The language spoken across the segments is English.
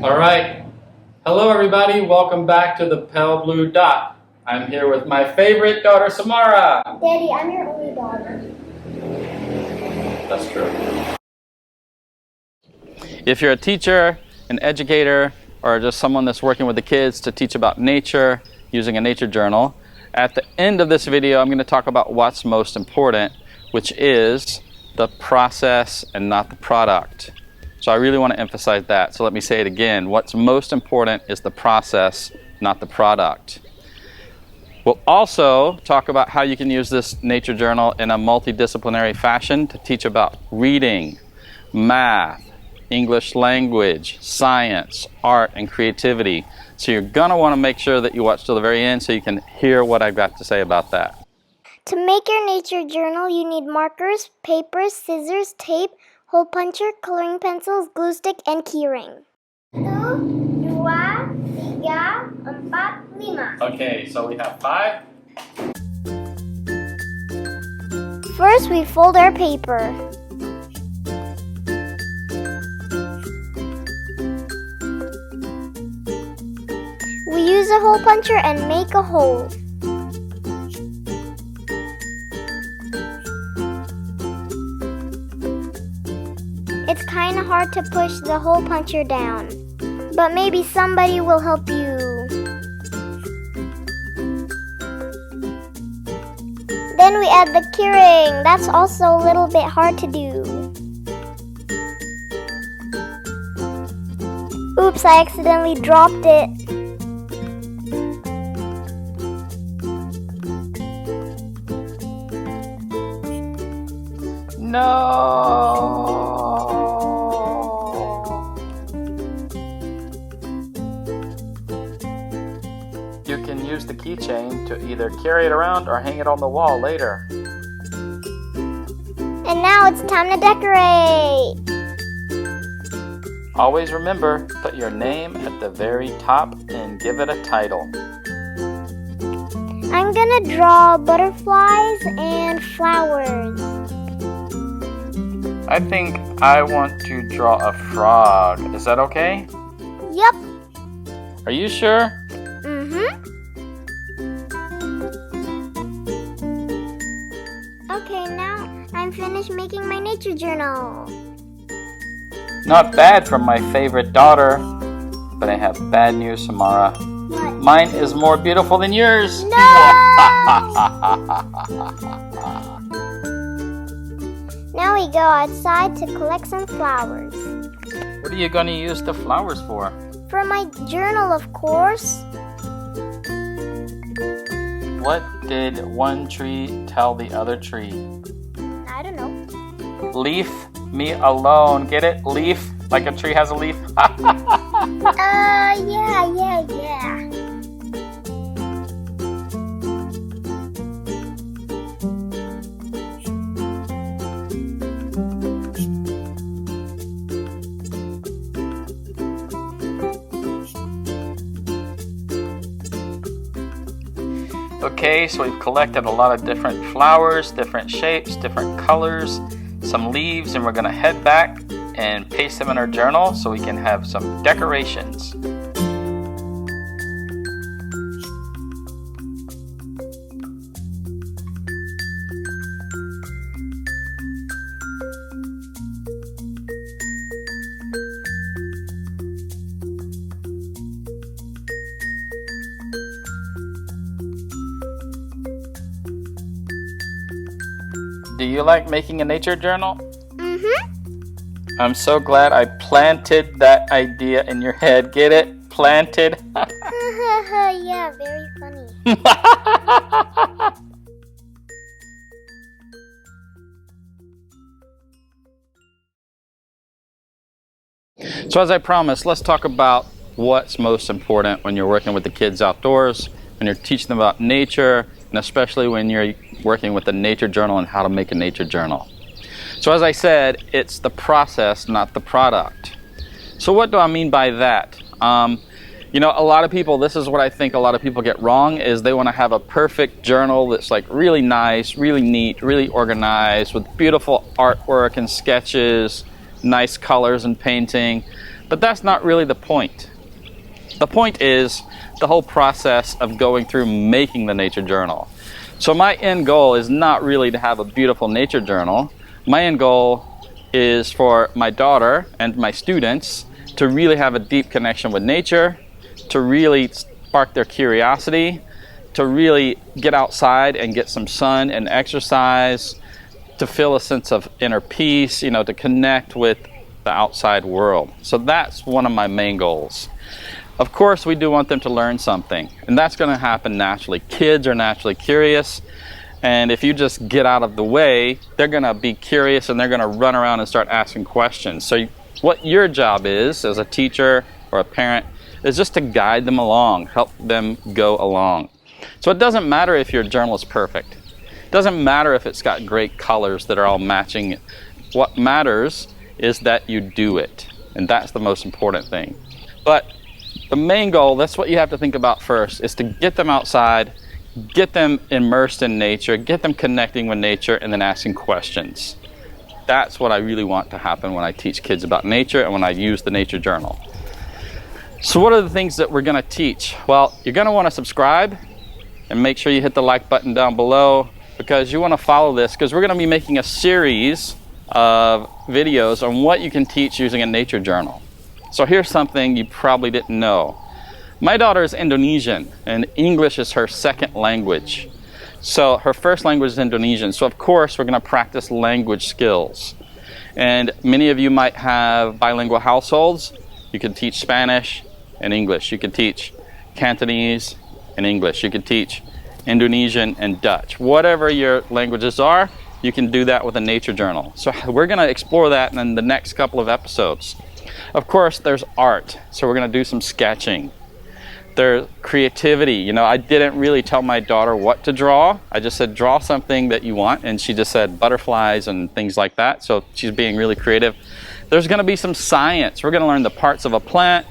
All right. Hello, everybody. Welcome back to the Pale Blue Dot. I'm here with my favorite daughter, Samara. Daddy, I'm your only daughter. That's true. If you're a teacher, an educator, or just someone that's working with the kids to teach about nature using a nature journal, at the end of this video, I'm going to talk about what's most important, which is the process and not the product. So I really want to emphasize that. So let me say it again. What's most important is the process, not the product. We'll also talk about how you can use this nature journal in a multidisciplinary fashion to teach about reading, math, English language, science, art, and creativity. So you're going to want to make sure that you watch till the very end so you can hear what I've got to say about that. To make your nature journal, you need markers, paper, scissors, tape, hole puncher, coloring pencils, glue stick, and keyring. 1, 2, 3, 4, 5. Okay, so we have 5. First, we fold our paper. We use a hole puncher and make a hole. It's kind of hard to push the hole puncher down, but maybe somebody will help you. Then we add the keyring. That's also a little bit hard to do. Oops, I accidentally dropped it. No! You can use the keychain to either carry it around or hang it on the wall later. And now it's time to decorate. Always remember, put your name at the very top and give it a title. I'm gonna draw butterflies and flowers. I think I want to draw a frog. Is that okay? Yep. Are you sure? Okay, now I'm finished making my nature journal. Not bad from my favorite daughter, but I have bad news, Samara. What? Mine is more beautiful than yours. No! Now we go outside to collect some flowers. What are you going to use the flowers for? For my journal, of course. What did one tree tell the other tree? I don't know. Leave me alone. Get it? Leaf? Like a tree has a leaf? Yeah. Okay, so we've collected a lot of different flowers, different shapes, different colors, some leaves, and we're going to head back and paste them in our journal so we can have some decorations. Do you like making a nature journal? I'm so glad I planted that idea in your head. Get it? Planted? Yeah, very funny. So as I promised, let's talk about what's most important when you're working with the kids outdoors, when you're teaching them about nature, and especially when you're working with a nature journal and how to make a nature journal. So as I said, it's the process, not the product. So what do I mean by that? You know, a lot of people, this is what I think a lot of people get wrong, is they want to have a perfect journal that's like really nice, really neat, really organized with beautiful artwork and sketches, nice colors and painting. But that's not really the point. The point is the whole process of going through making the nature journal. So my end goal is not really to have a beautiful nature journal. My end goal is for my daughter and my students to really have a deep connection with nature, to really spark their curiosity, to really get outside and get some sun and exercise, to feel a sense of inner peace, to connect with the outside world. So that's one of my main goals. Of course, we do want them to learn something, and that's going to happen naturally. Kids are naturally curious, and if you just get out of the way, they're going to be curious and they're going to run around and start asking questions. So what your job is as a teacher or a parent is just to guide them along, help them go along. So it doesn't matter if your journal is perfect. It doesn't matter if it's got great colors that are all matching. What matters is that you do it, and that's the most important thing. But the main goal, that's what you have to think about first, is to get them outside, get them immersed in nature, get them connecting with nature, and then asking questions. That's what I really want to happen when I teach kids about nature and when I use the nature journal. So what are the things that we're going to teach? Well, you're going to want to subscribe and make sure you hit the like button down below, because you want to follow this, because we're going to be making a series of videos on what you can teach using a nature journal. So here's something you probably didn't know. My daughter is Indonesian, and English is her second language. So her first language is Indonesian. So of course we're going to practice language skills. And many of you might have bilingual households. You can teach Spanish and English. You can teach Cantonese and English. You can teach Indonesian and Dutch. Whatever your languages are, you can do that with a nature journal. So we're going to explore that in the next couple of episodes. Of course, there's art. So we're going to do some sketching. There's creativity. I didn't really tell my daughter what to draw. I just said, draw something that you want. And she just said butterflies and things like that. So she's being really creative. There's going to be some science. We're going to learn the parts of a plant.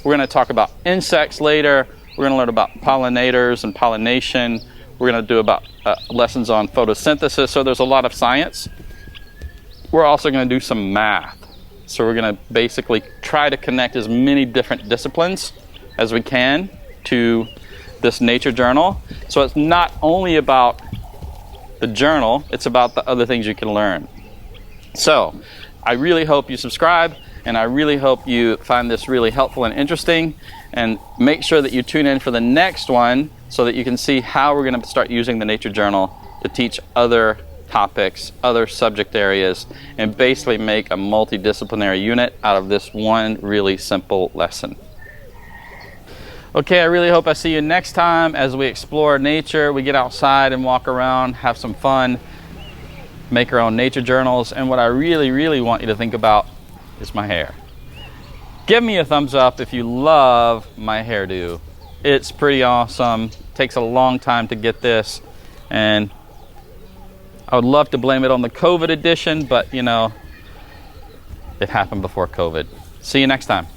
We're going to talk about insects later. We're going to learn about pollinators and pollination. We're going to do about lessons on photosynthesis. So there's a lot of science. We're also going to do some math. So we're going to basically try to connect as many different disciplines as we can to this nature journal. So it's not only about the journal, it's about the other things you can learn. So I really hope you subscribe, and I really hope you find this really helpful and interesting, and make sure that you tune in for the next one so that you can see how we're going to start using the nature journal to teach other topics, other subject areas, and basically make a multidisciplinary unit out of this one really simple lesson. Okay, I really hope I see you next time as we explore nature. We get outside and walk around, have some fun, make our own nature journals. And what I really, really want you to think about is my hair. Give me a thumbs up if you love my hairdo. It's pretty awesome. Takes a long time to get this, and I would love to blame it on the COVID edition, but it happened before COVID. See you next time.